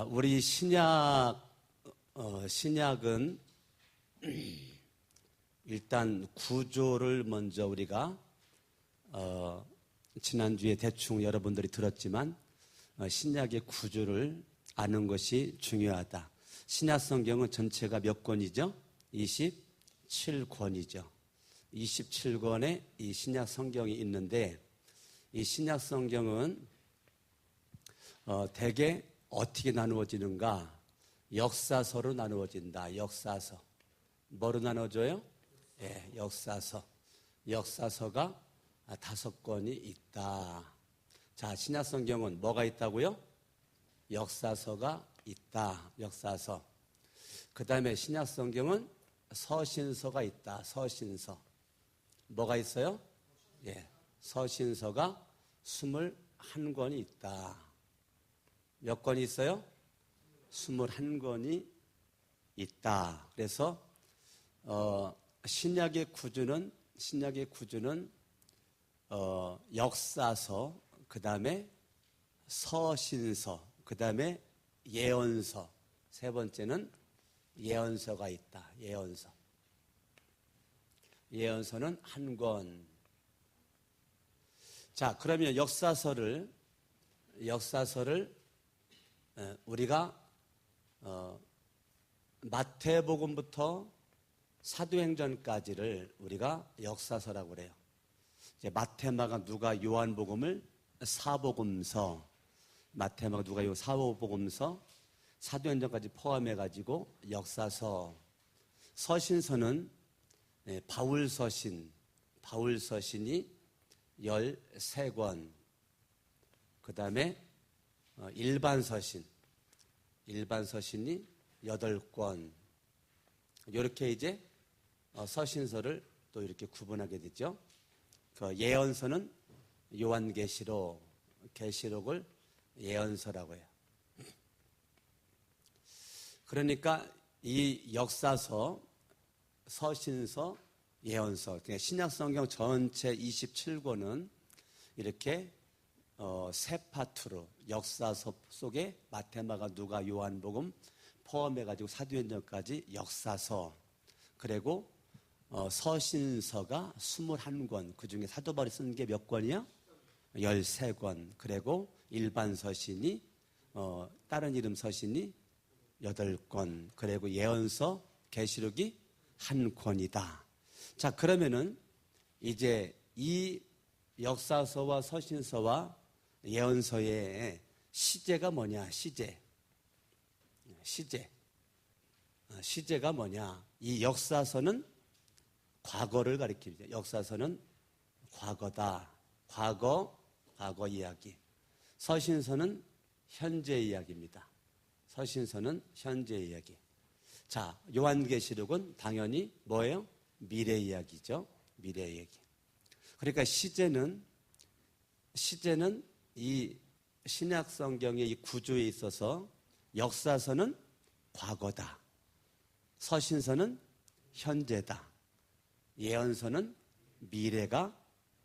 우리 신약은 일단 구조를 먼저 우리가 지난주에 대충 여러분들이 들었지만 신약의 구조를 아는 것이 중요하다. 신약 성경은 전체가 몇 권이죠? 27권이죠. 27권의 이 신약 성경이 있는데 이 신약 성경은 대개 어떻게 나누어지는가? 역사서로 나누어진다. 역사서. 뭐로 나눠져요? 예, 역사서. 역사서가 5권이 있다. 자, 신약 성경은 뭐가 있다고요? 역사서가 있다. 역사서. 그 다음에 신약 성경은 서신서가 있다. 서신서. 뭐가 있어요? 예, 서신서가 21권이 있다. 몇 권이 있어요? 21권이 있다. 그래서 신약의 구조는 역사서, 그 다음에 서신서, 그 다음에 예언서. 세 번째는 예언서가 있다. 예언서. 예언서는 한 권. 자, 그러면 역사서를 우리가 마태복음부터 사도행전까지를 우리가 역사서라고 그래요. 이제 마태, 마가, 누가, 요한복음을 사복음서, 마태, 마가, 누가, 요 사복음서, 사도행전까지 포함해가지고 역사서. 서신서는 바울서신이 13권, 그 다음에 일반서신이 8권. 이렇게 이제 서신서를 또 이렇게 구분하게 되죠. 그 예언서는 요한계시록, 계시록을 예언서라고 해요. 그러니까 이 역사서, 서신서, 예언서, 신약성경 전체 27권은 이렇게 세 파트로 역사서 속에 마태, 마가, 누가, 요한복음 포함해가지고 사도행전까지 역사서, 그리고 서신서가 21권, 그 중에 사도 바울이 쓴 게 몇 권이요? 13권, 그리고 일반 서신이 다른 이름 서신이 8권, 그리고 예언서, 계시록이 1권이다. 자, 그러면은 이제 이 역사서와 서신서와 예언서의 시제가 뭐냐? 시제가 뭐냐? 이 역사서는 과거를 가리킵니다. 역사서는 과거다. 과거 이야기. 서신서는 현재 이야기입니다. 서신서는 현재 이야기. 자, 요한계시록은 당연히 뭐예요? 미래 이야기죠. 미래 이야기. 그러니까 시제는 이 신약 성경의 이 구조에 있어서 역사서는 과거다. 서신서는 현재다. 예언서는 미래가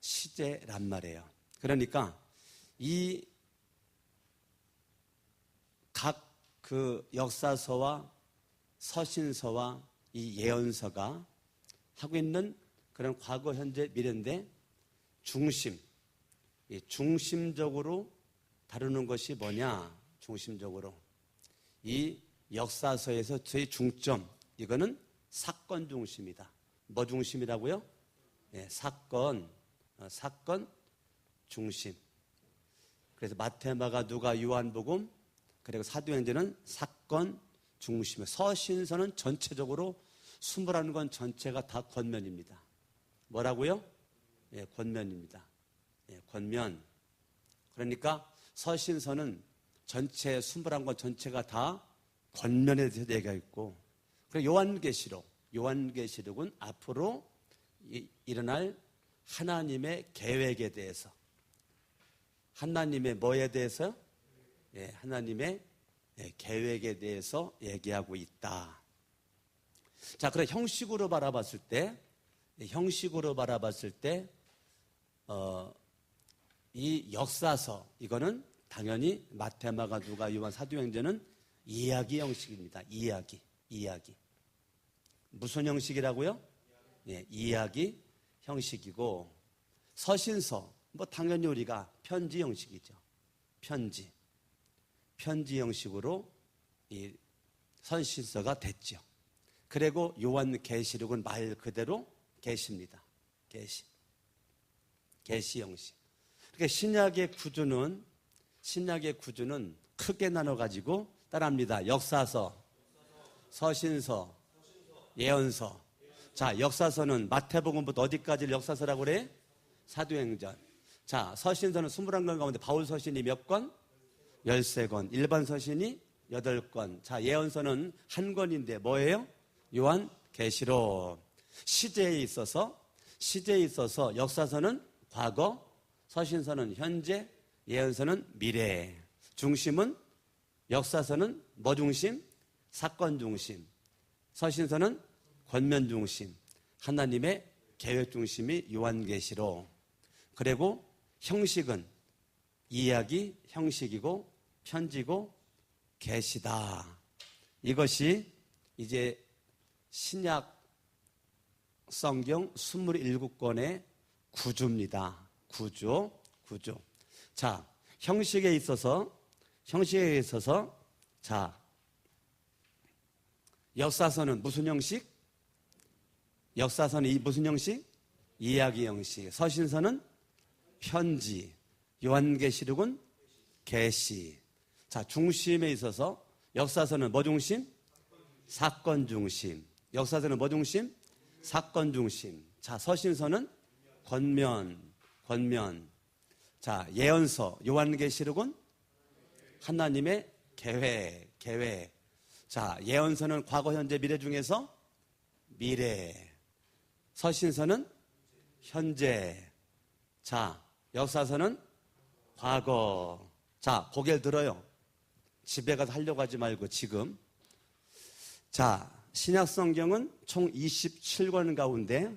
시제란 말이에요. 그러니까 이 각 그 역사서와 서신서와 이 예언서가 하고 있는 그런 과거, 현재, 미래인데 중심적으로 다루는 것이 뭐냐? 중심적으로. 이 역사서에서 저희 중점, 이거는 사건 중심이다. 뭐 중심이라고요? 네, 사건 중심. 그래서 마태, 마가, 누가, 요한복음, 그리고 사도행전은 사건 중심. 서신서는 전체적으로 21권 전체가 다 권면입니다. 뭐라고요? 예, 권면입니다. 예, 권면. 그러니까 서신서는 전체 21권 전체가 다 권면에 대해서 얘기가 있고, 그리고 요한계시록은 앞으로 일어날 하나님의 계획에 대해서, 하나님의 뭐에 대해서? 예, 하나님의 계획에 대해서 얘기하고 있다. 자, 그럼 형식으로 바라봤을 때 이 역사서, 이거는 당연히 마태, 마가, 누가, 요한, 사도행전은 이야기 형식입니다. 이야기. 무슨 형식이라고요? 예, 이야기 형식이고, 서신서, 당연히 우리가 편지 형식이죠. 편지 형식으로 이 서신서가 됐죠. 그리고 요한계시록은 말 그대로 계시입니다. 계시 형식. 그러니까 신약의 구조는 크게 나눠가지고 따라합니다. 역사서, 서신서, 예언서. 자, 역사서는 마태복음부터 어디까지를 역사서라고 그래? 사도행전. 자, 서신서는 21권 가운데 바울 서신이 몇 권? 13권. 일반 서신이 8권. 자, 예언서는 한 권인데 뭐예요? 요한계시록. 시제에 있어서 역사서는 과거, 서신서는 현재, 예언서는 미래. 중심은 역사서는 뭐 중심? 사건 중심. 서신서는 권면 중심. 하나님의 계획 중심이 요한계시록. 그리고 형식은 이야기 형식이고 편지고 계시다. 이것이 이제 신약 성경 27권의 구조입니다. 구조. 자, 형식에 있어서 자, 역사서는 무슨 형식? 역사서는 무슨 형식? 이야기 형식. 서신서는 편지. 요한계시록은 계시. 자, 중심에 있어서 역사서는 뭐 중심? 사건 중심. 역사서는 뭐 중심? 사건 중심. 자, 서신서는 권면. 자, 예언서, 요한계시록은 하나님의 계획. 자, 예언서는 과거, 현재, 미래 중에서 미래. 서신서는 현재. 자, 역사서는 과거. 자, 고개를 들어요. 집에 가서 하려고 하지 말고 지금. 자, 신약 성경은 총 27권 가운데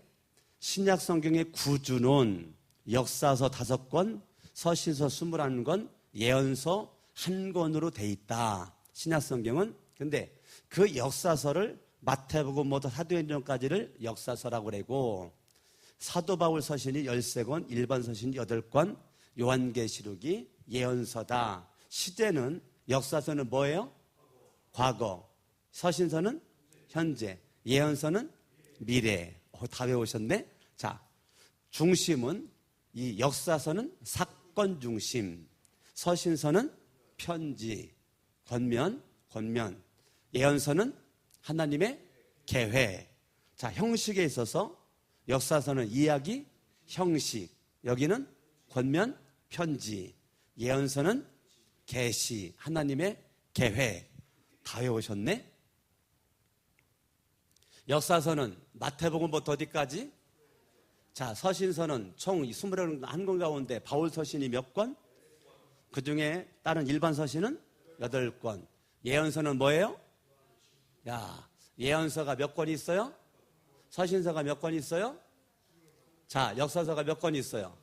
신약 성경의 구조는 역사서 5권, 서신서 21권, 예언서 1권으로 돼 있다. 신약 성경은. 근데 그 역사서를 마태복음부터 사도행전까지를 역사서라고 그러고, 사도 바울 서신이 13권, 일반 서신이 8권, 요한계시록이 예언서다. 시제는 역사서는 뭐예요? 과거. 서신서는 현재. 예언서는 미래. 다 외우셨네? 자, 중심은 이 역사서는 사건 중심. 서신서는 편지. 권면. 예언서는 하나님의 계획. 자, 형식에 있어서 역사서는 이야기, 형식. 여기는 권면, 편지. 예언서는 계시, 하나님의 계획. 다 외우셨네? 역사서는 마태복음부터 어디까지? 자, 서신서는 총 21권 가운데 바울 서신이 몇 권? 그 중에 다른 일반 서신은 8권. 예언서는 뭐예요? 야, 예언서가 몇 권 있어요? 서신서가 몇 권 있어요? 자, 역사서가 몇 권 있어요?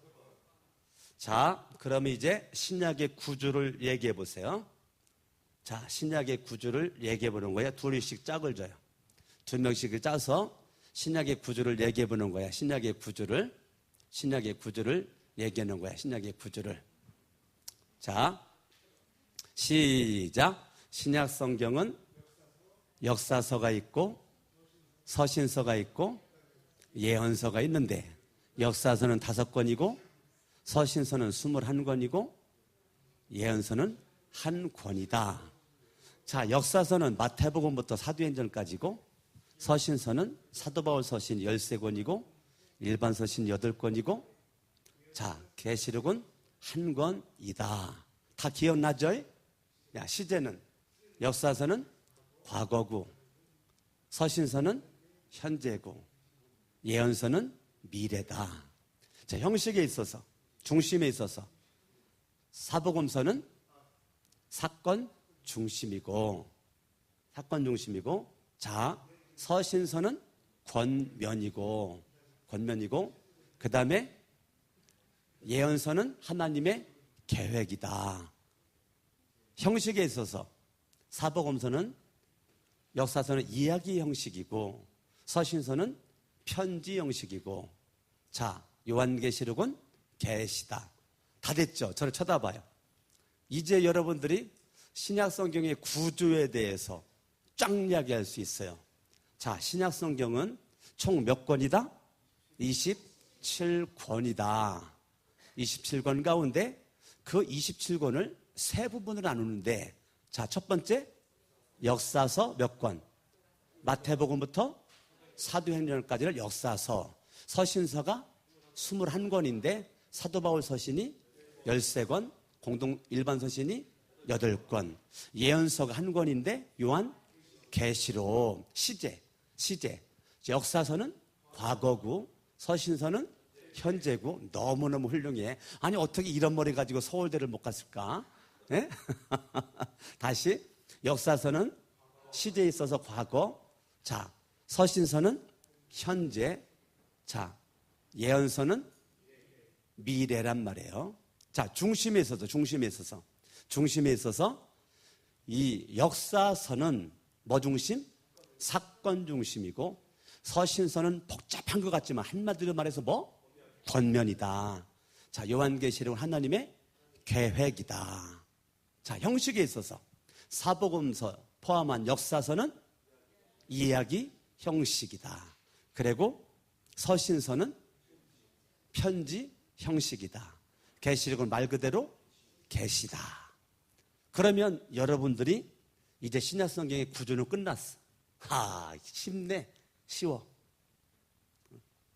자, 그럼 이제 신약의 구조를 얘기해 보세요. 자, 신약의 구조를 얘기해 보는 거야. 둘씩 짝을 줘요. 2명씩을 짜서 신약의 구조를 얘기해 보는 거야. 신약의 구조를 얘기하는 거야. 신약의 구조를. 자, 시작. 신약 성경은 역사서가 있고 서신서가 있고 예언서가 있는데, 역사서는 5권이고 서신서는 21권이고 예언서는 1권이다. 자, 역사서는 마태복음부터 사도행전까지고, 서신서는 사도 바울 서신 13권이고 일반 서신 8권이고, 자, 계시록은 1권이다. 다 기억나죠? 야, 시제는 역사서는 과거고, 서신서는 현재고, 예언서는 미래다. 자, 형식에 있어서, 중심에 있어서 사복음서는 사건 중심이고, 자, 서신서는 권면이고, 그 다음에 예언서는 하나님의 계획이다. 형식에 있어서 사복음서는 역사서는 이야기 형식이고 서신서는 편지 형식이고 자 요한계시록은 계시다. 다 됐죠? 저를 쳐다봐요. 이제 여러분들이 신약성경의 구조에 대해서 쫙 이야기할 수 있어요. 자, 신약성경은 총 몇 권이다? 27권이다. 27권 가운데 그 27권을 세 부분으로 나누는데 자, 첫 번째 역사서 몇 권? 마태복음부터 사도행전까지를 역사서, 서신서가 21권인데 사도 바울 서신이 13권, 공동 일반 서신이 8권, 예언서가 1권인데 요한 계시록, 시제. 역사서는 과거고 서신서는 현재고 너무너무 훌륭해. 아니 어떻게 이런 머리 가지고 서울대를 못 갔을까? 네? 다시 역사서는 시제에 있어서 과거, 자 서신서는 현재, 자 예언서는 미래란 말이에요. 자 중심에 있어서 이 역사서는 뭐 중심? 사건 중심이고 서신서는 복잡한 것 같지만 한마디로 말해서 뭐? 겉면이다. 자 요한계시록은 하나님의 계획이다. 자 형식에 있어서 사복음서 포함한 역사서는 이야기 형식이다. 그리고 서신서는 편지 형식이다. 계시록은 말 그대로 계시다. 그러면 여러분들이 이제 신약성경의 구조는 끝났어. 쉽네. 쉬워.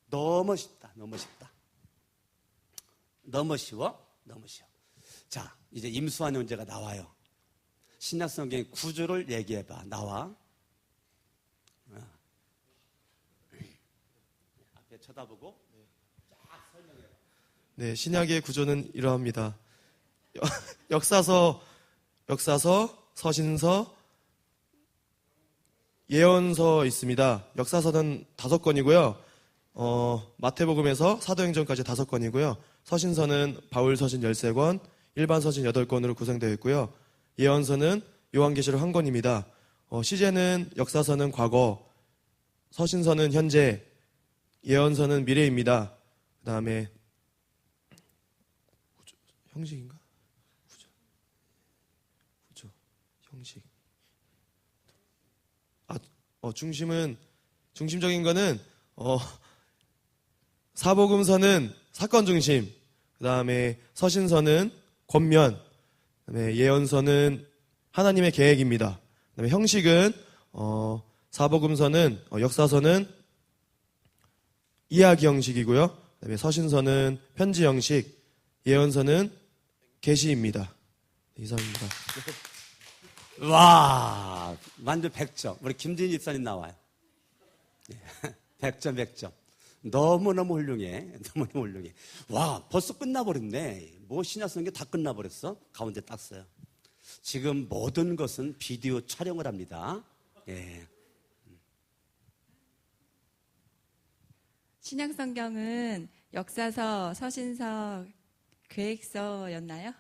너무 쉽다. 너무 쉬워. 자, 이제 임수환 형제가 나와요. 신약성경의 구조를 얘기해봐. 나와. 앞에 쳐다보고 쫙 설명해봐. 네, 신약의 구조는 이러합니다. 역사서, 서신서, 예언서 있습니다. 역사서는 5권이고요. 마태복음에서 사도행전까지 5권이고요. 서신서는 바울 서신 13권, 일반 서신 8권으로 구성되어 있고요. 예언서는 요한계시록 1권입니다. 시제는 역사서는 과거, 서신서는 현재, 예언서는 미래입니다. 그 다음에 형식인가? 구조, 형식. 중심적인 거는 사복음서는 사건 중심, 그 다음에 서신서는 권면, 그다음에 예언서는 하나님의 계획입니다. 그다음에 형식은 사복음서는 역사서는 이야기 형식이고요. 그다음에 서신서는 편지 형식, 예언서는 계시입니다. 이상입니다. 와, 완전 100점. 우리 김진희 집사님 나와요. 100점. 너무너무 훌륭해. 와, 벌써 끝나버렸네. 뭐 신약성경 다 끝나버렸어. 가운데 딱 써요. 지금 모든 것은 비디오 촬영을 합니다. 예. 신약성경은 역사서, 서신서, 계획서였나요?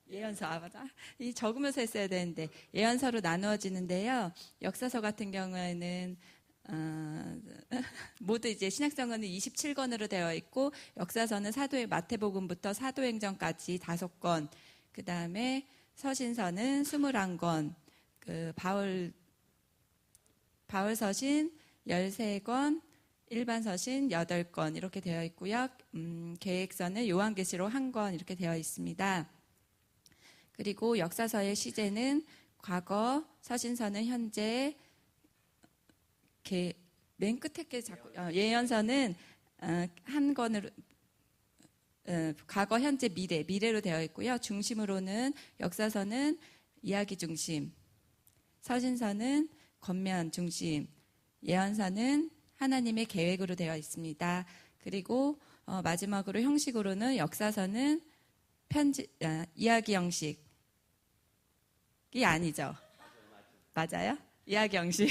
예언서, 맞아. 이 적으면서 했어야 되는데 예언서로 나누어지는데요. 역사서 같은 경우에는 모두 이제 신약성경은 27권으로 되어 있고 역사서는 마태복음부터 사도행전까지 5권, 그 다음에 서신서는 21권, 바울 서신 13권, 일반 서신 8권 이렇게 되어 있고요. 계획서는 요한계시록 1권 이렇게 되어 있습니다. 그리고 역사서의 시제는 과거, 서신서는 현재, 맨 끝에 게 자꾸 예언서는 한 권으로 과거, 현재, 미래로 되어 있고요. 중심으로는 역사서는 이야기 중심, 서신서는 권면 중심, 예언서는 하나님의 계획으로 되어 있습니다. 그리고 마지막으로 형식으로는 역사서는 이야기 형식이 아니죠. 맞아요? 이야기 형식.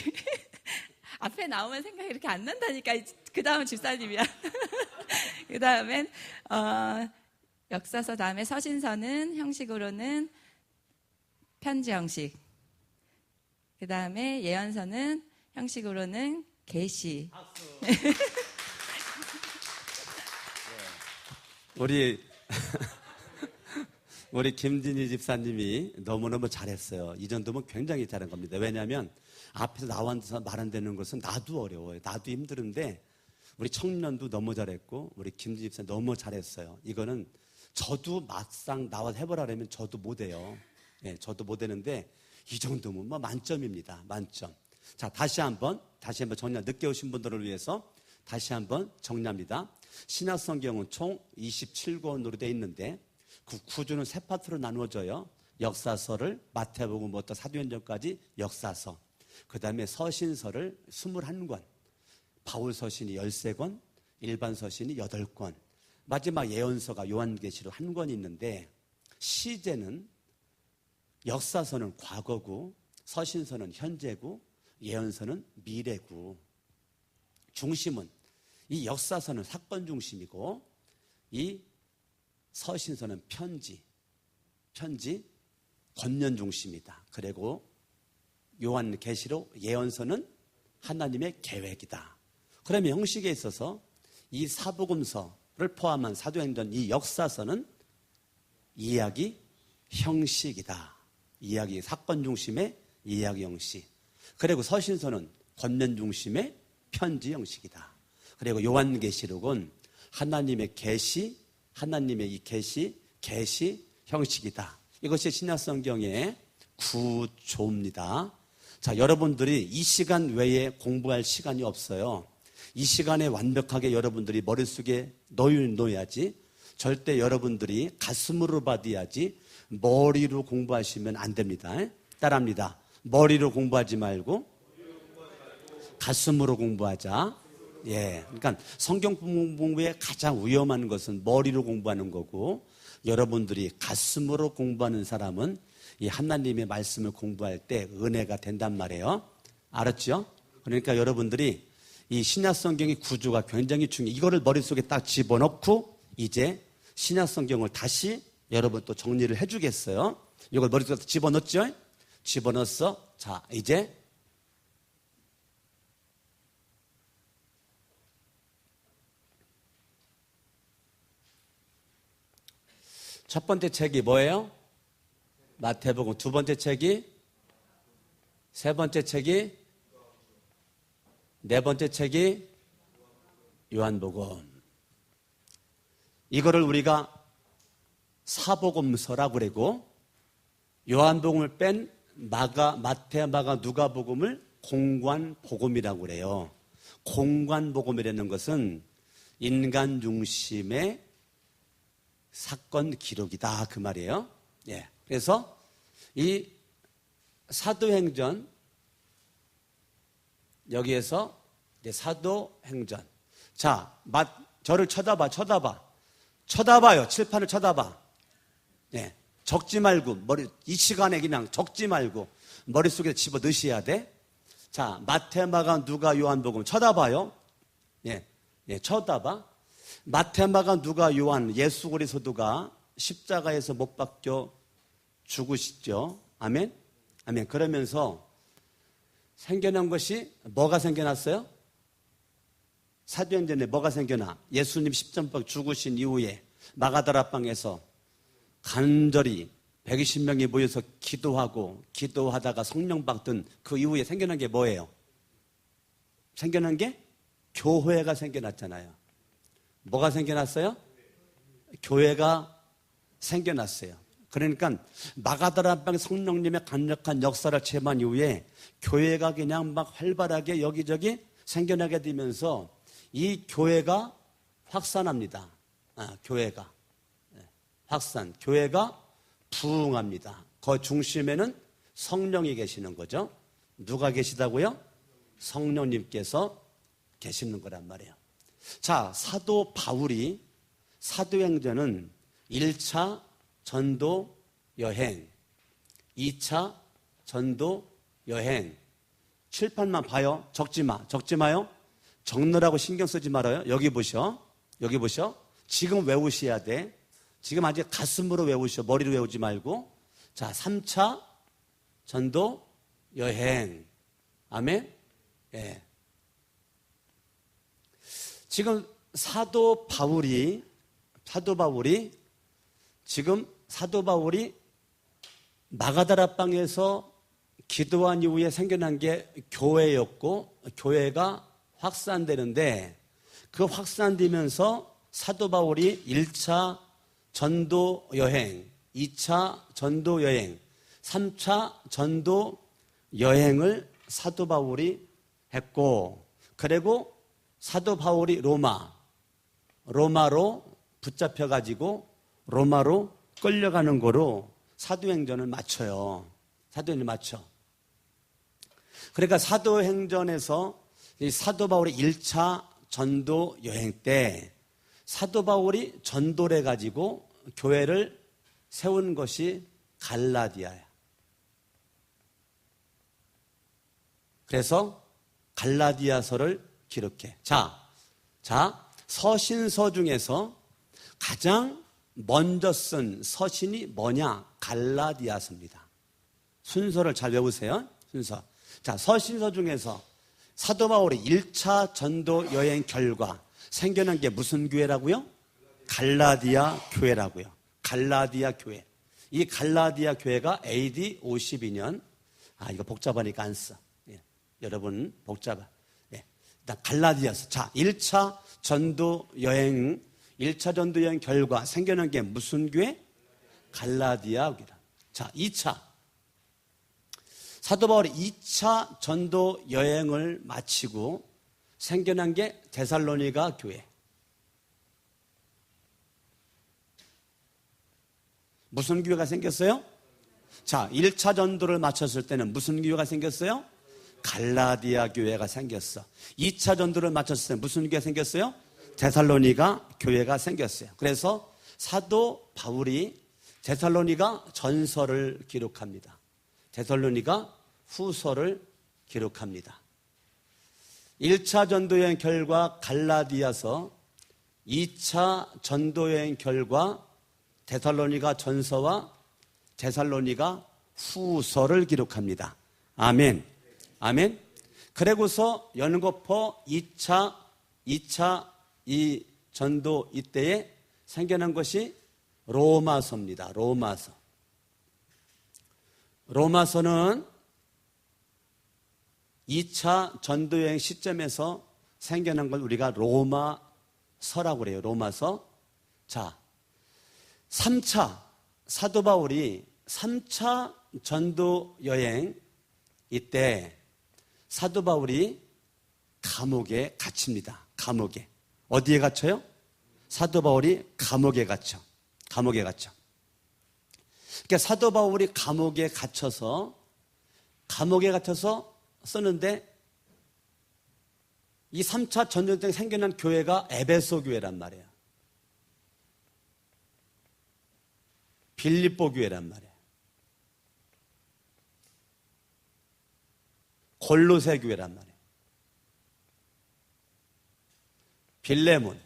앞에 나오면 생각이 이렇게 안 난다니까. 그 다음은 집사님이야. 그 다음엔 역사서 다음에 서신서는 형식으로는 편지 형식. 그 다음에 예언서는 형식으로는 계시. 우리 김진희 집사님이 너무너무 잘했어요. 이 정도면 굉장히 잘한 겁니다. 왜냐하면 앞에서 나와서 말 안 되는 것은 나도 어려워요. 나도 힘들은데 우리 청년도 너무 잘했고 우리 김진희 집사님 너무 잘했어요. 이거는 저도 막상 나와서 해보라면 저도 못해요. 예, 저도 못하는데 이 정도면 뭐 만점입니다. 만점. 자, 다시 한번 정리합니다. 늦게 오신 분들을 위해서 다시 한번 정리합니다. 신약성경은 총 27권으로 되어 있는데 그 구조는 세 파트로 나누어져요. 역사서를 마태복음부터 사도행전까지 역사서, 그 다음에 서신서를 21권, 바울 서신이 13권, 일반 서신이 8권, 마지막 예언서가 요한계시록 1권이 있는데, 시제는 역사서는 과거고, 서신서는 현재고, 예언서는 미래고, 중심은 이 역사서는 사건 중심이고, 이 서신서는 편지, 권면 중심이다. 그리고 요한계시록 예언서는 하나님의 계획이다. 그러면 형식에 있어서 이 사복음서를 포함한 사도행전 이 역사서는 이야기 형식이다. 이야기 사건 중심의 이야기 형식. 그리고 서신서는 권면 중심의 편지 형식이다. 그리고 요한계시록은 하나님의 계시, 하나님의 이 계시 형식이다. 이것이 신약성경의 구조입니다. 자, 여러분들이 이 시간 외에 공부할 시간이 없어요. 이 시간에 완벽하게 여러분들이 머릿속에 넣어야지. 절대 여러분들이 가슴으로 받아야지 머리로 공부하시면 안 됩니다. 따라합니다. 머리로 공부하지 말고 가슴으로 공부하자. 예, 그러니까 성경 공부의 가장 위험한 것은 머리로 공부하는 거고, 여러분들이 가슴으로 공부하는 사람은 이 하나님의 말씀을 공부할 때 은혜가 된단 말이에요. 알았죠? 그러니까 여러분들이 이 신약성경의 구조가 굉장히 중요해요. 이거를 머릿속에 딱 집어넣고 이제 신약성경을 다시 여러분 또 정리를 해주겠어요. 이걸 머릿속에 집어넣었죠? 집어넣었어. 자, 이제 첫 번째 책이 뭐예요? 마태복음. 두 번째 책이, 세 번째 책이, 네 번째 책이 요한복음. 이거를 우리가 사복음서라고 그러고, 요한복음을 뺀 마태, 마가, 누가복음을 공관복음이라고 그래요. 공관복음이라는 것은 인간 중심의 사건 기록이다, 그 말이에요. 예. 그래서 이 사도행전, 여기에서 이제 사도행전. 자, 저를 쳐다봐요. 칠판을 쳐다봐. 예. 적지 말고, 이 시간에 그냥 적지 말고, 머릿속에 집어 넣으셔야 돼. 자, 마태, 마가, 누가, 요한복음 쳐다봐요. 예. 예, 쳐다봐. 마태, 마가, 누가, 요한, 예수 그리스도가 십자가에서 못 박혀 죽으시죠. 아멘? 아멘. 그러면서 생겨난 것이 뭐가 생겨났어요? 사도행전에 뭐가 생겨나? 예수님 십자가 죽으신 이후에 마가다라방에서 간절히 120명이 모여서 기도하다가 성령 받던 그 이후에 생겨난 게 뭐예요? 생겨난 게 교회가 생겨났잖아요. 뭐가 생겨났어요? 교회가 생겨났어요. 그러니까 마가다라방 성령님의 강력한 역사를 체험한 이후에 교회가 그냥 막 활발하게 여기저기 생겨나게 되면서 이 교회가 확산합니다. 교회가 확산, 교회가 부흥합니다. 그 중심에는 성령이 계시는 거죠. 누가 계시다고요? 성령님께서 계시는 거란 말이에요. 자, 사도 바울이 사도행전은 1차 전도 여행, 2차 전도 여행. 칠판만 봐요. 적지 마요. 적느라고 신경 쓰지 말아요. 여기 보셔. 지금 외우셔야 돼. 지금 아직 가슴으로 외우셔. 머리로 외우지 말고. 자, 3차 전도 여행. 아멘. 예. 지금 사도 바울이 마가다라방에서 기도한 이후에 생겨난 게 교회였고, 교회가 확산되는데, 그 확산되면서 사도 바울이 1차 전도 여행, 2차 전도 여행, 3차 전도 여행을 사도 바울이 했고, 그리고 사도 바울이 로마로 붙잡혀가지고 로마로 끌려가는 거로 사도행전을 맞춰요. 사도행전을 맞춰. 그러니까 사도행전에서 이 사도 바울의 1차 전도 여행 때 사도 바울이 전도를 해가지고 교회를 세운 것이 갈라디아야. 그래서 갈라디아서를 기록해. 자, 서신서 중에서 가장 먼저 쓴 서신이 뭐냐? 갈라디아서입니다. 순서를 잘 외우세요. 순서. 자, 서신서 중에서 사도 바울의 1차 전도 여행 결과 생겨난 게 무슨 교회라고요? 갈라디아 교회라고요. 갈라디아 교회. 이 갈라디아 교회가 AD 52년. 이거 복잡하니까 안 써. 예, 여러분 복잡해. 예, 일단 갈라디아서. 자, 1차 전도 여행 결과 생겨난 게 무슨 교회? 갈라디아 교회다. 자, 2차. 사도 바울이 2차 전도 여행을 마치고 생겨난 게 데살로니가 교회. 무슨 교회가 생겼어요? 자, 1차 전도를 마쳤을 때는 무슨 교회가 생겼어요? 갈라디아 교회가 생겼어. 2차 전도를 마쳤을 때는 무슨 교회가 생겼어요? 데살로니가 교회가 생겼어요. 그래서 사도 바울이 데살로니가 전서를 기록합니다. 데살로니가 후서를 기록합니다. 1차 전도여행 결과 갈라디아서, 2차 전도여행 결과 데살로니가 전서와 데살로니가 후서를 기록합니다. 아멘. 아멘. 그리고서 연거포 2차 이 전도 이때에 생겨난 것이 로마서입니다. 로마서는 2차 전도여행 시점에서 생겨난 걸 우리가 로마서라고 그래요. 로마서. 자, 3차 사도 바울이 3차 전도여행 이때 사도 바울이 감옥에 갇힙니다. 감옥에. 어디에 갇혀요? 사도 바울이 감옥에 갇혀. 그러니까 사도 바울이 감옥에 갇혀서 쓰는데 이 3차 전쟁 때 생겨난 교회가 에베소 교회란 말이에요. 빌립보 교회란 말이에요. 골로새 교회란 말이에요. 빌레몬.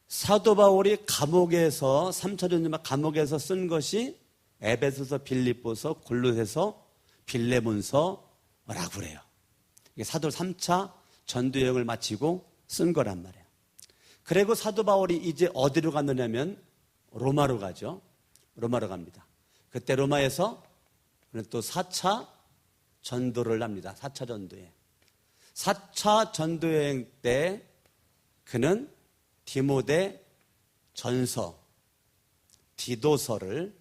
사도 바울이 감옥에서 3차 전쟁 감옥에서 쓴 것이 에베소서, 빌립보서, 골로새서, 빌레몬서라고 그래요. 이게 사도 3차 전도여행을 마치고 쓴 거란 말이에요. 그리고 사도 바울이 이제 어디로 갔느냐면 로마로 가죠. 로마로 갑니다. 그때 로마에서 또 4차 전도를 합니다. 4차 전도여행. 4차 전도여행 때 그는 디모데 전서, 디도서를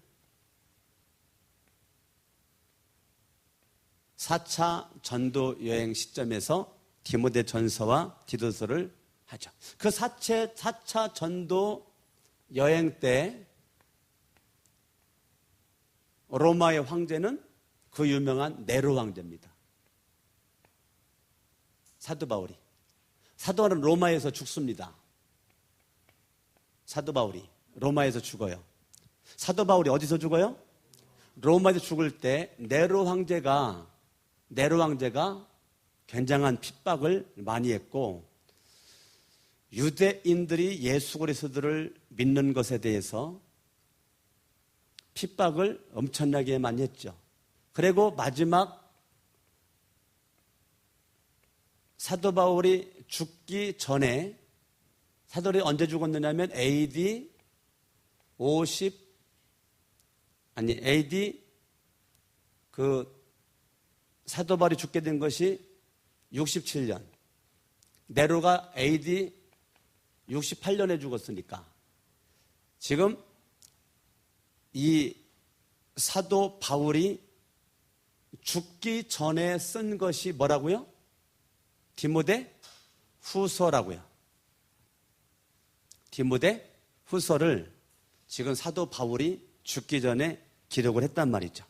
4차 전도여행 시점에서 디모데 전서와 디도서를 하죠. 그 4차 전도여행 때 로마의 황제는 그 유명한 네로 황제입니다. 사도 바울이. 사도 바울은 로마에서 죽습니다. 사도 바울이 로마에서 죽어요. 사도 바울이 어디서 죽어요? 로마에서 죽을 때 네로 황제가 굉장한 핍박을 많이 했고 유대인들이 예수 그리스도를 믿는 것에 대해서 핍박을 엄청나게 많이 했죠. 그리고 마지막 사도 바울이 죽기 전에, 사도 바울이 언제 죽었느냐면 AD 사도 바울이 죽게 된 것이 67년. 네로가 AD 68년에 죽었으니까 지금 이 사도 바울이 죽기 전에 쓴 것이 뭐라고요? 디모데 후서라고요. 디모데 후서를 지금 사도 바울이 죽기 전에 기록을 했단 말이죠.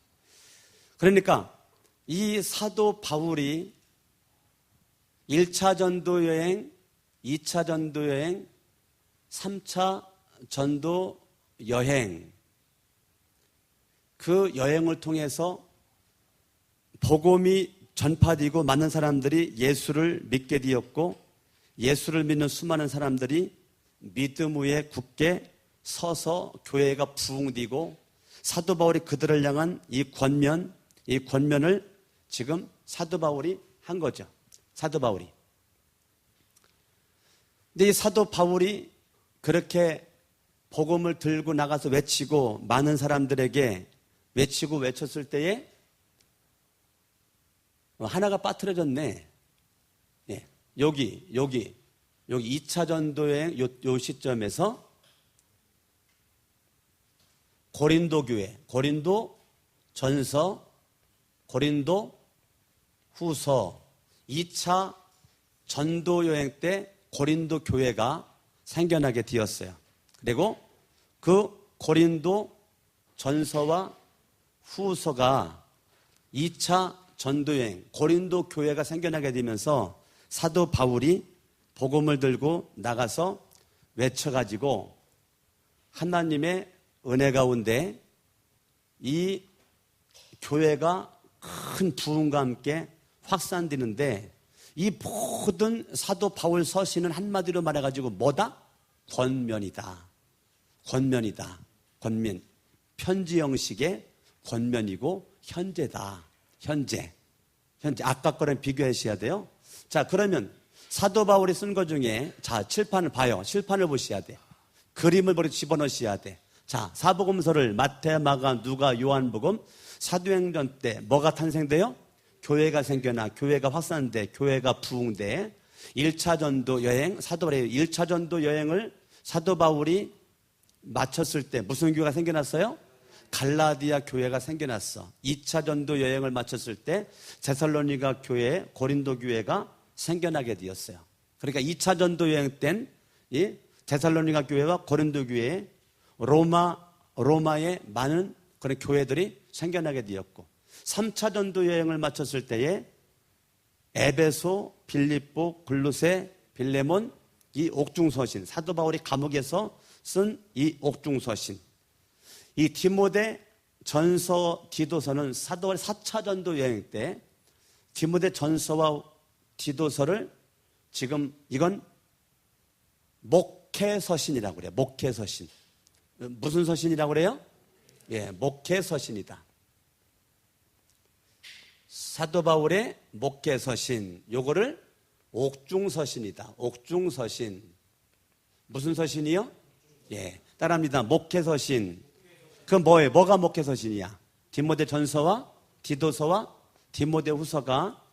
그러니까 이 사도 바울이 1차 전도 여행, 2차 전도 여행, 3차 전도 여행, 그 여행을 통해서 복음이 전파되고 많은 사람들이 예수를 믿게 되었고, 예수를 믿는 수많은 사람들이 믿음 위에 굳게 서서 교회가 부흥되고, 사도 바울이 그들을 향한 이 권면을 지금 사도 바울이 한 거죠. 사도 바울이. 근데 이 사도 바울이 그렇게 복음을 들고 나가서 외치고 많은 사람들에게 외치고 외쳤을 때에 하나가 빠뜨려졌네. 예, 여기 2차 전도여행 요 시점에서 고린도 교회, 고린도 전서, 고린도 후서, 2차 전도 여행 때 고린도 교회가 생겨나게 되었어요. 그리고 그 고린도 전서와 후서가 2차 전도 여행, 고린도 교회가 생겨나게 되면서 사도 바울이 복음을 들고 나가서 외쳐가지고 하나님의 은혜 가운데 이 교회가 큰 부흥과 함께 확산되는데, 이 모든 사도 바울 서신은 한마디로 말해가지고 뭐다? 권면이다. 권면이다. 권면. 편지 형식의 권면이고 현재다. 현재. 아까 거랑 비교하셔야 돼요. 자, 그러면 사도 바울이 쓴 것 중에, 자, 칠판을 봐요. 칠판을 보셔야 돼. 그림을 머리 집어넣으셔야 돼. 자, 사복음서를 마태, 마가, 누가, 요한복음, 사도행전 때 뭐가 탄생돼요? 교회가 생겨나, 교회가 확산돼, 교회가 부흥돼. 1차 전도 여행, 사도 바울의 1차 전도 여행을 사도 바울이 마쳤을 때 무슨 교회가 생겨났어요? 갈라디아 교회가 생겨났어. 2차 전도 여행을 마쳤을 때 데살로니가 교회, 고린도 교회가 생겨나게 되었어요. 그러니까 2차 전도 여행 땐 이 데살로니가 교회와 고린도 교회, 로마의 많은 그런 교회들이 생겨나게 되었고, 3차 전도 여행을 마쳤을 때에 에베소, 빌립보, 골로새, 빌레몬, 이 옥중서신, 사도 바울이 감옥에서 쓴 이 옥중서신, 이 디모데 전서, 디도서는 사도 바울이 4차 전도 여행 때 디모데 전서와 디도서를 지금 이건 목회서신이라고 그래요. 목회서신. 무슨 서신이라고 그래요? 예, 목회서신이다. 사도 바울의 목회서신, 요거를 옥중서신이다. 옥중서신. 무슨 서신이요? 예, 따라합니다. 목회서신. 그 뭐예요? 뭐가 목회서신이야? 디모데 전서와 디도서와 디모데 후서가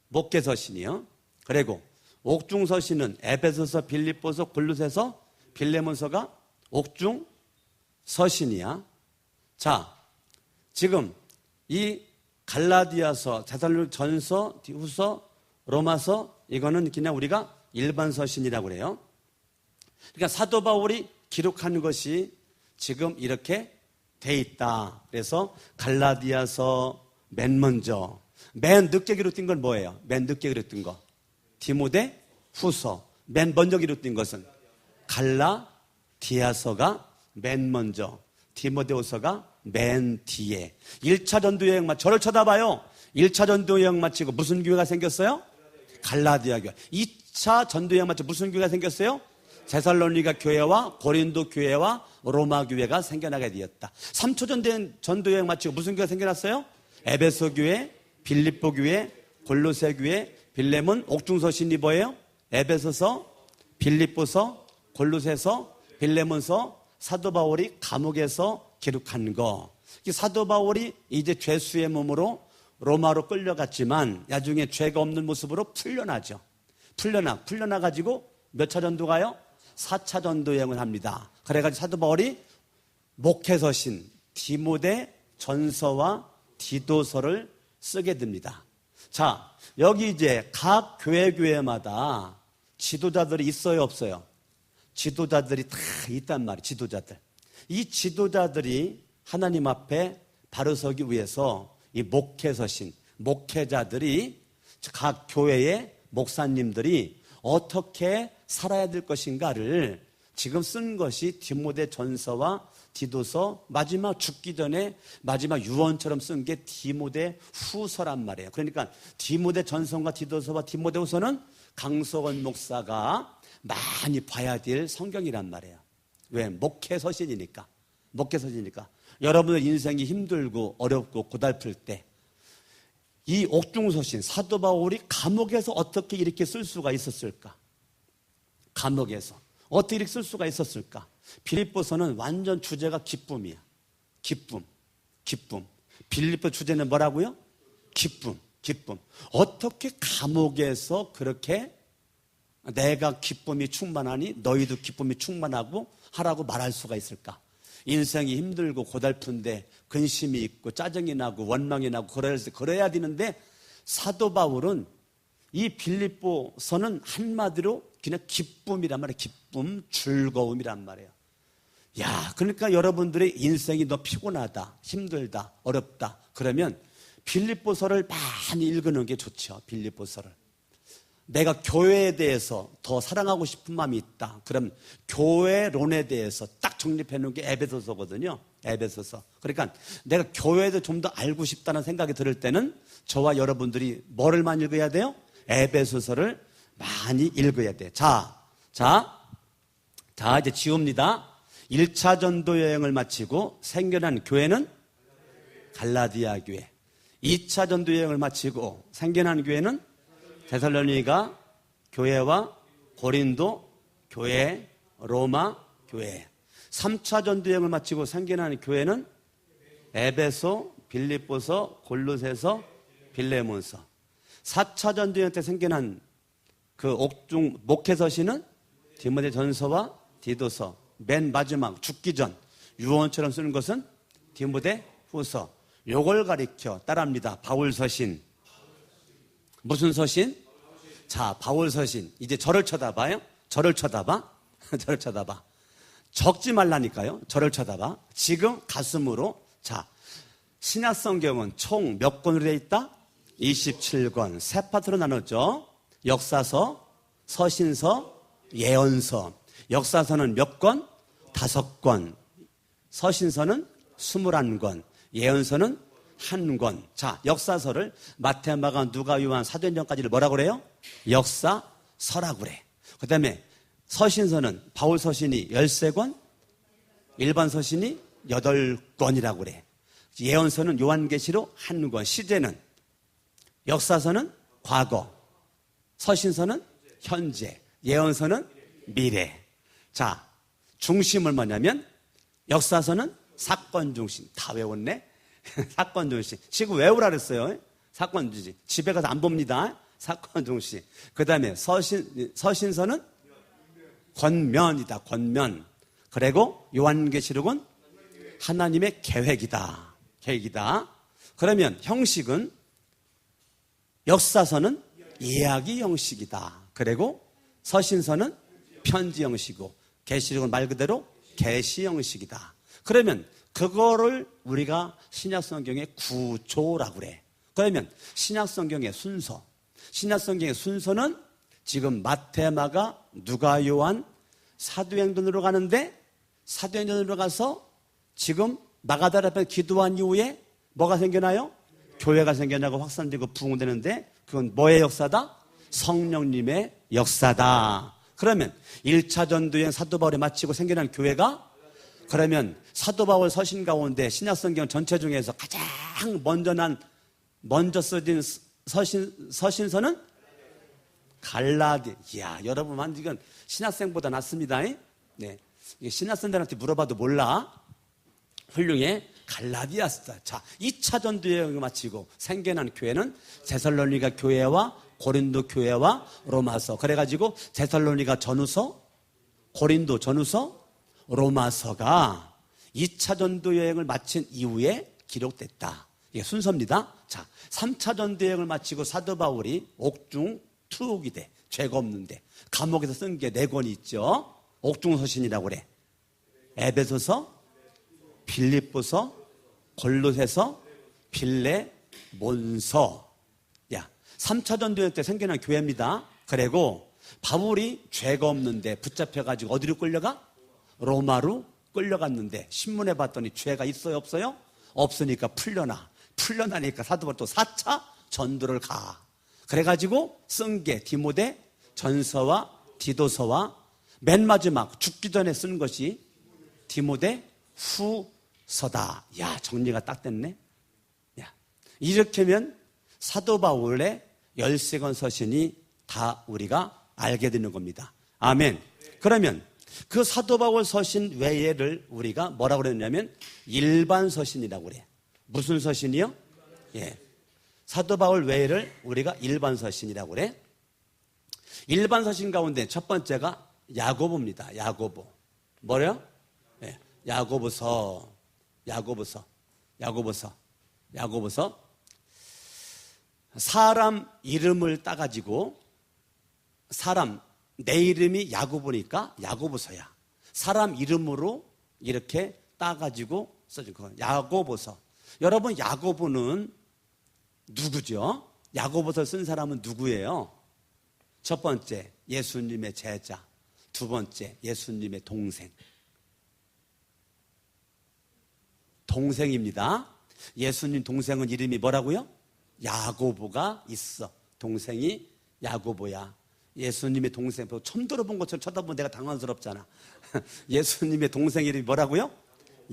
목회서신이요. 그리고 옥중서신은 에베소서, 빌립보서, 골로새서, 빌레몬서가 옥중서신이야. 자, 지금 이 갈라디아서, 데살로니가 전서, 후서, 로마서, 이거는 그냥 우리가 일반 서신이라고 그래요. 그러니까 사도 바울이 기록한 것이 지금 이렇게 돼 있다. 그래서 갈라디아서 맨 먼저, 맨 늦게 기록된 건 뭐예요? 맨 늦게 기록된 거. 디모데 후서. 맨 먼저 기록된 것은 갈라디아서가 맨 먼저, 디모데 후서가 맨 뒤에. 1차 전도 여행 저를 쳐다봐요. 1차 전도 여행 마치고 무슨 교회가 생겼어요? 갈라디아 교회. 2차 전도여행 마치고 무슨 교회가 생겼어요? 데살로니가 교회와 고린도 교회와 로마 교회가 생겨나게 되었다. 3초 전도여행 마치고 무슨 교회가 생겨났어요? 에베소 교회, 빌립보 교회, 골로새 교회, 빌레몬, 옥중서신이 뭐예요? 에베소서, 빌립보서, 골로새서, 빌레몬서, 사도 바울이 감옥에서 기록한 거. 사도 바울이 이제 죄수의 몸으로 로마로 끌려갔지만 나중에 죄가 없는 모습으로 풀려나죠. 풀려나가지고 몇 차 전도 가요? 4차 전도 여행을 합니다. 그래가지고 사도 바울이 목회서신 디모데 전서와 디도서를 쓰게 됩니다. 자, 여기 이제 각 교회마다 지도자들이 있어요, 없어요? 지도자들이 다 있단 말이에요, 지도자들. 이 지도자들이 하나님 앞에 바로 서기 위해서 이 목회서신, 목회자들이 각 교회의 목사님들이 어떻게 살아야 될 것인가를 지금 쓴 것이 디모데 전서와 디도서, 마지막 죽기 전에 마지막 유언처럼 쓴 게 디모데 후서란 말이에요. 그러니까 디모데 전서와 디도서와 디모데 후서는 강석원 목사가 많이 봐야 될 성경이란 말이에요. 왜? 목회서신이니까. 여러분의 인생이 힘들고 어렵고 고달플 때 이 옥중서신 사도 바울이 감옥에서 어떻게 이렇게 쓸 수가 있었을까? 감옥에서 어떻게 이렇게 쓸 수가 있었을까? 빌립보서는 완전 주제가 기쁨이야. 기쁨. 빌립보 주제는 뭐라고요? 기쁨. 어떻게 감옥에서 그렇게 내가 기쁨이 충만하니 너희도 기쁨이 충만하고 하라고 말할 수가 있을까? 인생이 힘들고 고달픈데 근심이 있고 짜증이 나고 원망이 나고 그래야 되는데 사도 바울은 이 빌립보서는 한마디로 그냥 기쁨이란 말이에요. 기쁨, 즐거움이란 말이에요. 야, 그러니까 여러분들의 인생이 너 피곤하다, 힘들다, 어렵다 그러면 빌립보서를 많이 읽는 게 좋죠. 빌립보서를. 내가 교회에 대해서 더 사랑하고 싶은 마음이 있다. 그럼 교회론에 대해서 딱 정립해 놓은 게 에베소서거든요. 에베소서. 그러니까 내가 교회에 좀 더 알고 싶다는 생각이 들 때는 저와 여러분들이 뭐를 많이 읽어야 돼요? 에베소서를 많이 읽어야 돼. 자, 이제 지웁니다. 1차 전도 여행을 마치고 생겨난 교회는 갈라디아 교회. 2차 전도 여행을 마치고 생겨난 교회는 데살로니가 교회와 고린도 교회, 로마 교회. 3차 전도 여행을 마치고 생겨난 교회는 에베소, 빌립보서, 골로새서, 빌레몬서. 4차 전도 여행 때 생겨난 그 옥중 목회서신은 디모데 전서와 디도서. 맨 마지막 죽기 전 유언처럼 쓰는 것은 디모데 후서. 요걸 가리켜 따라합니다. 바울 서신. 무슨 서신? 자, 바울 서신. 이제 저를 쳐다봐요. 저를 쳐다봐. 적지 말라니까요. 저를 쳐다봐. 지금 가슴으로. 자, 신약 성경은 총 몇 권으로 되어 있다? 27권. 세 파트로 나눴죠. 역사서, 서신서, 예언서. 역사서는 몇 권? 5권. 서신서는 21권. 예언서는 1권. 자, 역사서를 마태, 마가, 누가, 요한, 사도행전까지를 뭐라고 그래요? 역사서라고 그래. 그 다음에 서신서는 바울 서신이 13권, 일반 서신이 8권이라고 그래. 예언서는 요한계시록 1권. 시제는 역사서는 과거, 서신서는 현재, 예언서는 미래. 자, 중심은 뭐냐면 역사서는 사건 중심. 다 외웠네? 사건 중심. 지금 외우라 그랬어요. 사건 중심. 집에 가서 안 봅니다. 사건 중심. 그 다음에 서신서는 권면이다. 권면. 그리고 요한계시록은 하나님의 계획이다. 그러면 형식은 역사서는 이야기 형식이다. 그리고 서신서는 편지 형식이고 계시록은 말 그대로 계시 형식이다. 그러면 그거를 우리가 신약 성경의 구조라고 그래. 그러면 신약 성경의 순서는 지금 마태, 마가, 누가, 요한, 사도행전으로 가는데 사도행전으로 가서 지금 마가다라 앞에 기도한 이후에 뭐가 생겨나요? 교회가 생겨나고 확산되고 부흥되는데 그건 뭐의 역사다? 성령님의 역사다. 그러면 1차 전도여행 사도 바울이 마치고 생겨난 교회가, 그러면 사도 바울 서신 가운데 신약성경 전체 중에서 가장 먼저 써진 서신서는 갈라디. 이야, 여러분, 이건 신학생보다 낫습니다. 네. 이게 신학생들한테 물어봐도 몰라. 훌륭해. 갈라디아스다. 자, 2차 전도여행을 마치고 생겨난 교회는 데살로니가 교회와 고린도 교회와 로마서. 그래가지고 데살로니가 전후서, 고린도 전후서, 로마서가 2차 전도여행을 마친 이후에 기록됐다. 이게 순서입니다. 자, 3차 전도여행을 마치고 사도 바울이 옥중 투옥이 돼. 죄가 없는데 감옥에서 쓴 게 4권이 있죠. 옥중서신이라고 그래. 에베소서, 빌립보서, 골로새서, 빌레몬서. 야, 3차 전도여행 때 생겨난 교회입니다. 그리고 바울이 죄가 없는데 붙잡혀가지고 어디로 끌려가? 로마로 끌려갔는데 신문에 봤더니 죄가 있어요, 없어요? 없으니까 풀려나니까 사도 바울 또 4차 전도를 가. 그래가지고 쓴 게 디모데 전서와 디도서와 맨 마지막 죽기 전에 쓴 것이 디모데 후서다. 야, 정리가 딱 됐네. 야, 이렇게면 사도 바울의 13권 서신이 다 우리가 알게 되는 겁니다. 아멘. 그러면 그 사도 바울 서신 외에를 우리가 뭐라고 그랬냐면 일반 서신이라고 그래. 무슨 서신이요? 예. 사도 바울 외에를 우리가 일반 서신이라고 그래. 일반 서신 가운데 첫 번째가 야고보입니다. 야고보. 뭐래요? 예. 야고보서. 사람 이름을 따가지고, 내 이름이 야고보니까 야고보서야. 사람 이름으로 이렇게 따가지고 써준 거. 야고보서. 여러분, 야고보는 누구죠? 야고보서 쓴 사람은 누구예요? 첫 번째, 예수님의 제자. 두 번째, 예수님의 동생입니다. 예수님 동생은 이름이 뭐라고요? 야고보가 있어. 동생이 야고보야. 예수님의 동생, 처음 들어본 것처럼 쳐다보면 내가 당황스럽잖아. 예수님의 동생 이름이 뭐라고요?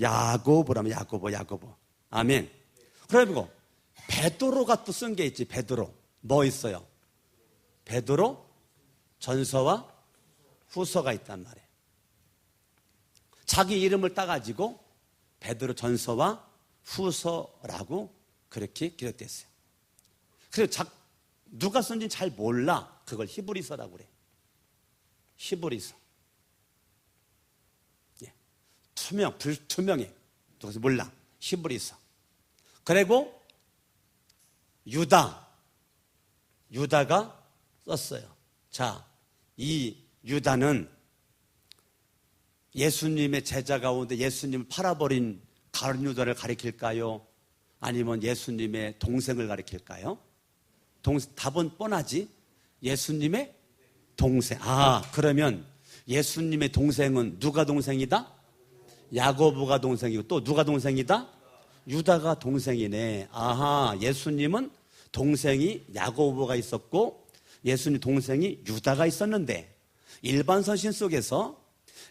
야고보라면 야고보. 아멘. 그리고 베드로가 또 쓴 게 있지. 베드로. 뭐 있어요? 베드로 전서와 후서가 있단 말이에요. 자기 이름을 따가지고 베드로 전서와 후서라고 그렇게 기록됐어요. 그래서 누가 쓴지 잘 몰라. 그걸 히브리서라고 그래. 히브리서. 예. 불투명해. 누가서 몰라. 히브리서. 그리고 유다가 썼어요. 자, 이 유다는 예수님의 제자 가운데 예수님을 팔아버린 가룟 유다를 가리킬까요? 아니면 예수님의 동생을 가리킬까요? 답은 뻔하지. 예수님의 동생. 그러면 예수님의 동생은 누가 동생이다? 야고보가 동생이고 또 누가 동생이다? 유다가 동생이네. 예수님은 동생이 야고보가 있었고 예수님 동생이 유다가 있었는데, 일반 서신 속에서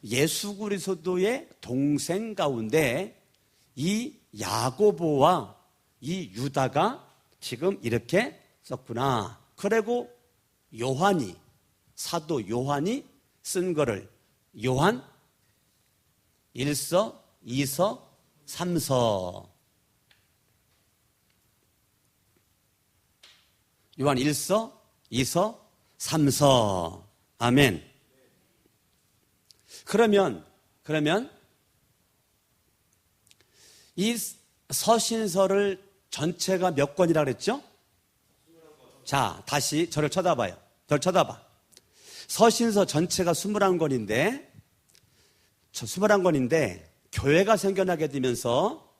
예수 그리스도의 동생 가운데 이 야고보와 이 유다가 지금 이렇게 썼구나. 그리고 사도 요한이 쓴 거를 요한 1서, 2서, 3서. 요한 1서, 2서, 3서. 아멘. 그러면 이 서신서를 전체가 몇 권이라 그랬죠? 자, 다시 저를 쳐다봐요. 저를 쳐다봐. 서신서 전체가 21권인데, 21권인데, 교회가 생겨나게 되면서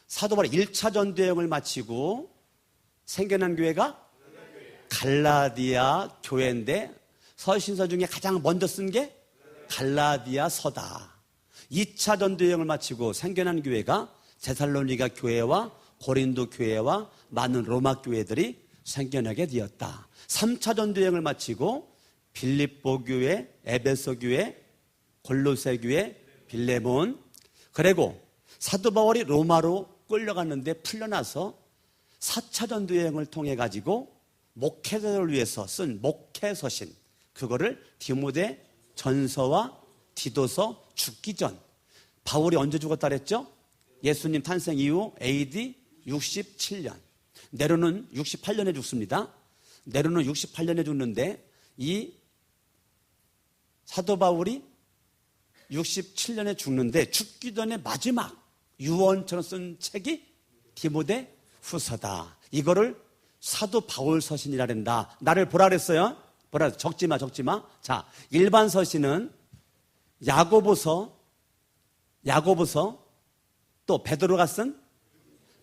사도 바울이 1차 전도여행을 마치고 생겨난 교회가 갈라디아 교회인데, 서신서 중에 가장 먼저 쓴 게 갈라디아서다. 2차 전도여행을 마치고 생겨난 교회가 데살로니가 교회와 고린도 교회와 많은 로마 교회들이 생겨나게 되었다. 3차 전도여행을 마치고 빌립보 교회, 에베소 교회, 골로새 교회, 빌레몬, 그리고 사도 바울이 로마로 끌려갔는데 풀려나서 4차 전도여행을 통해 가지고 목회자를 위해서 쓴 목회서신, 그거를 디모데 전서와 디도서 죽기 전, 바울이 언제 죽었다 그랬죠? 예수님 탄생 이후 AD 67년. 네로는 68년에 죽습니다. 네로는 68년에 죽는데 이 사도 바울이 67년에 죽는데 죽기 전에 마지막 유언처럼 쓴 책이 디모데 후서다. 이거를 사도 바울 서신이라 한다. 나를 보라 그랬어요. 보라, 적지 마. 자, 일반 서신은 야고보서, 또 베드로가 쓴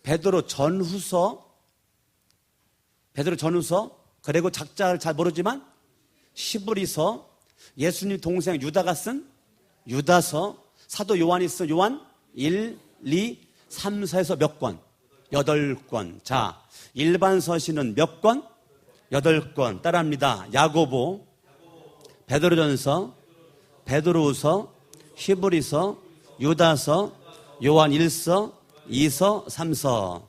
베드로 전후서, 그리고 작자를 잘 모르지만 히브리서, 예수님 동생 유다가 쓴 유다서, 사도 요한이 쓴 요한 1, 2, 3, 4에서 몇 권? 8권. 자, 일반 서신은 몇 권? 8권. 따라합니다. 야고보, 베드로전서, 베드로후서, 히브리서, 유다서, 요한 1서, 2서, 3서.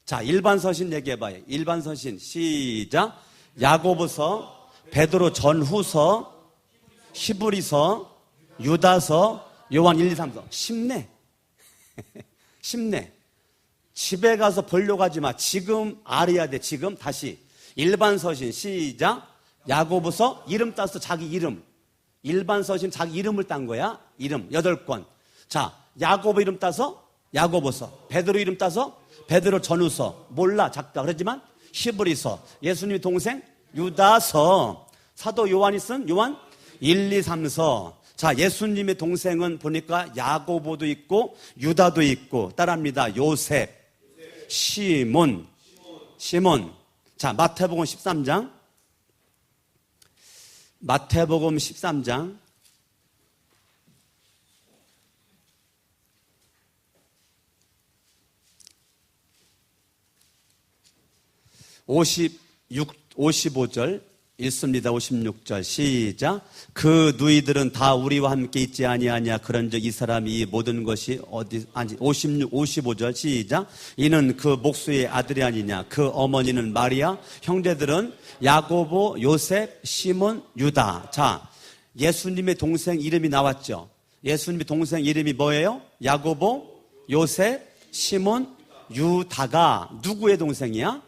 자, 일반 서신 얘기해봐요. 일반 서신 시작. 야고보서, 베드로 전후서, 히브리서, 유다서, 요한 1, 2, 3서. 쉽네. 쉽네. 집에 가서 보려고 하지 마. 지금 알아야 돼. 지금 다시. 일반 서신 시작. 야고보서 이름 따서 자기 이름. 일반 서신 자기 이름을 딴 거야. 이름 8권. 자, 야고보 이름 따서 야고보서. 베드로 이름 따서 베드로 전후서. 몰라 작다. 그렇지만 히브리서. 예수님의 동생 유다서. 사도 요한이 쓴 요한 1, 2, 3서. 자, 예수님의 동생은 보니까 야고보도 있고 유다도 있고. 따라합니다. 요셉, 시몬. 자, 마태복음 13장. 마태복음 13장. 55절 읽습니다. 56절 시작. 그 누이들은 다 우리와 함께 있지 아니하냐. 그런즉 이 사람이 이 모든 것이 어디 아니 55절 시작. 이는 그 목수의 아들이 아니냐. 그 어머니는 마리아, 형제들은 야고보, 요셉, 시몬, 유다. 자, 예수님의 동생 이름이 나왔죠. 예수님의 동생 이름이 뭐예요? 야고보, 요셉, 시몬, 유다가 누구의 동생이야?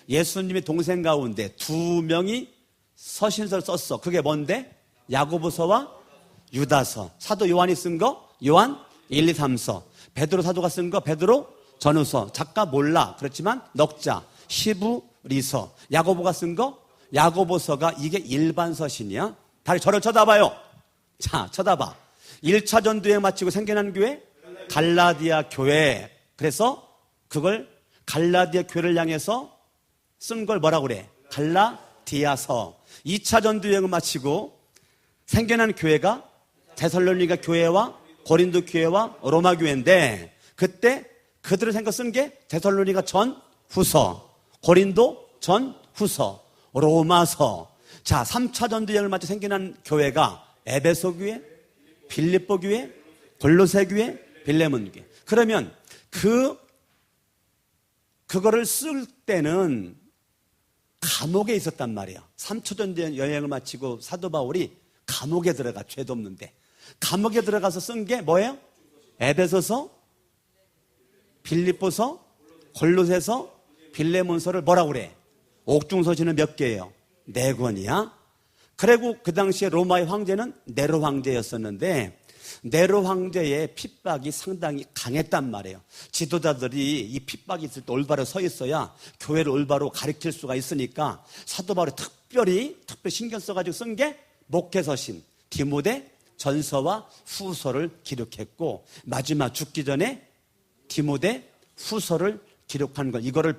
예수님의 동생 가운데 2명이 서신서를 썼어. 그게 뭔데? 야고보서와 유다서. 사도 요한이 쓴 거 요한 1, 2, 3서. 베드로 사도가 쓴 거 베드로 전후서. 작가 몰라. 그렇지만 넉자 히브리서. 야고보가 쓴 거 야고보서가. 이게 일반 서신이야. 다시 저를 쳐다봐요. 자, 쳐다봐. 1차 전도여행 마치고 생겨난 교회 갈라디아 교회. 그래서 그걸 갈라디아 교회를 향해서 쓴 걸 뭐라고 그래? 갈라디아서. 2차 전도여행을 마치고 생겨난 교회가 데살로니가 교회와 고린도 교회와 로마 교회인데, 그때 그들을 생각 쓴 게 데살로니가 전후서, 고린도 전후서, 로마서. 자, 3차 전도여행을 마치 생겨난 교회가 에베소 교회, 빌립보 교회, 골로새 교회, 빌레몬 교회. 그러면 그거를 쓸 때는 감옥에 있었단 말이야. 3차 전도 여행을 마치고 사도 바울이 감옥에 들어가. 죄도 없는데 감옥에 들어가서 쓴 게 뭐예요? 에베소서, 빌립보서, 골로새서, 빌레몬서를 뭐라고 그래? 옥중서신은 몇 개예요? 4권이야. 그리고 그 당시에 로마의 황제는 네로 황제였었는데 네로 황제의 핍박이 상당히 강했단 말이에요. 지도자들이 이 핍박이 있을 때 올바로 서 있어야 교회를 올바로 가르칠 수가 있으니까 사도 바울이 특별히 신경 써가지고 쓴 게 목회서신 디모데 전서와 후서를 기록했고, 마지막 죽기 전에 디모데 후서를 기록한 것, 이거를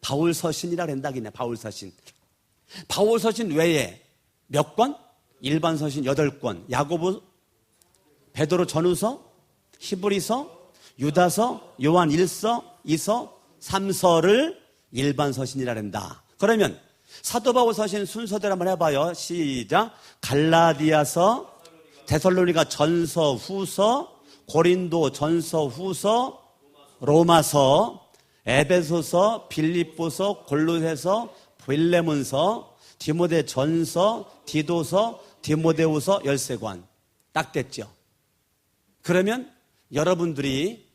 바울서신이라 그런다. 바울서신. 바울서신 외에 몇 권? 일반 서신 8권, 야고보, 베드로 전후서, 히브리서, 유다서, 요한 1서, 2서, 3서를 일반 서신이라 한다. 그러면 사도 바울 서신 순서대로 한번 해봐요. 시작. 갈라디아서, 데살로니가 전서, 후서, 고린도 전서, 후서, 로마서, 에베소서, 빌립보서, 골로새서, 빌레몬서, 디모데 전서, 디도서, 디모데후서, 열세권. 딱 됐죠. 그러면 여러분들이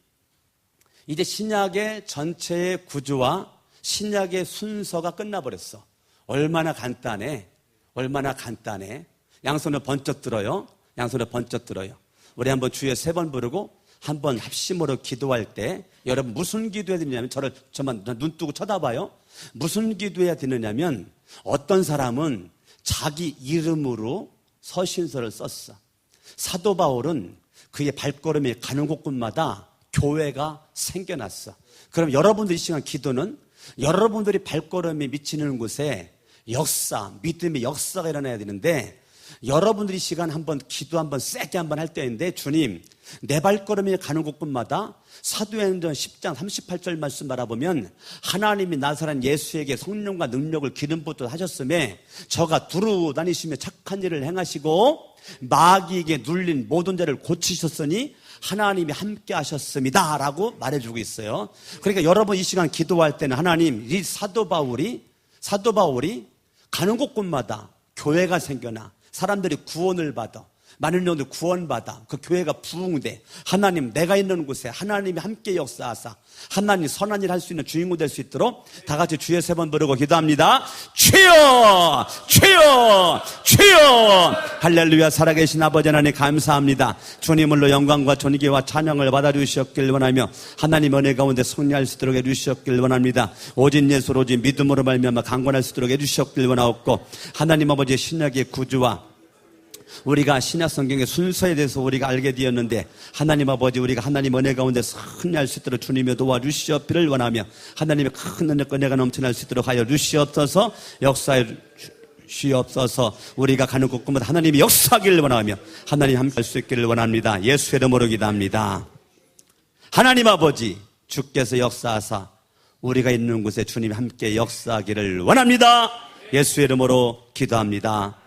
이제 신약의 전체의 구조와 신약의 순서가 끝나버렸어. 얼마나 간단해. 얼마나 간단해. 양손을 번쩍 들어요. 양손을 번쩍 들어요. 우리 한번 주에 3번 부르고 한번 합심으로 기도할 때 여러분 무슨 기도해야 되느냐면 저만 눈 뜨고 쳐다봐요. 무슨 기도해야 되느냐면 어떤 사람은 자기 이름으로 서신서를 썼어. 사도 바울은 그의 발걸음이 가는 곳곳마다 교회가 생겨났어. 그럼 여러분들 이 시간 기도는 여러분들이 발걸음이 미치는 곳에 역사, 믿음의 역사가 일어나야 되는데 여러분들이 시간 한번 기도 한번 세게 한번 할 때인데 주님 내 발걸음이 가는 곳곳마다 사도행전 10장 38절 말씀 바라보면 하나님이 나사렛 예수에게 성령과 능력을 기름 붓듯 하셨음에 저가 두루 다니시며 착한 일을 행하시고 마귀에게 눌린 모든 자를 고치셨으니 하나님이 함께 하셨습니다 라고 말해주고 있어요. 그러니까 여러분 이 시간 기도할 때는 하나님 이 사도 바울이 가는 곳곳마다 교회가 생겨나 사람들이 구원을 받아 많은 영혼들 구원받아 그 교회가 부흥돼 하나님 내가 있는 곳에 하나님이 함께 역사하사 하나님 선한 일 할 수 있는 주인공 될 수 있도록 다 같이 주의 3번 부르고 기도합니다. 주여 주여 주여. 할렐루야. 살아계신 아버지 하나님 감사합니다. 주님을로 영광과 존귀와 찬양을 받아주시옵길 원하며 하나님 은혜 가운데 승리할 수 있도록 해주시옵길 원합니다. 오직 예수로 오직 믿음으로 말미암아 강건할 수 있도록 해주시옵길 원하옵고 하나님 아버지의 신약의 구주와 우리가 신약 성경의 순서에 대해서 우리가 알게 되었는데 하나님 아버지 우리가 하나님 은혜 가운데 승리할 수 있도록 주님의 도와주시옵기를 원하며 하나님의 큰 은혜가 넘쳐날 수 있도록 하여 주시옵소서. 역사해 주시옵소서. 우리가 가는 곳곳마다 하나님이 역사하기를 원하며 하나님 함께 할 수 있기를 원합니다. 예수의 이름으로 기도합니다. 하나님 아버지 주께서 역사하사 우리가 있는 곳에 주님이 함께 역사하기를 원합니다. 예수의 이름으로 기도합니다.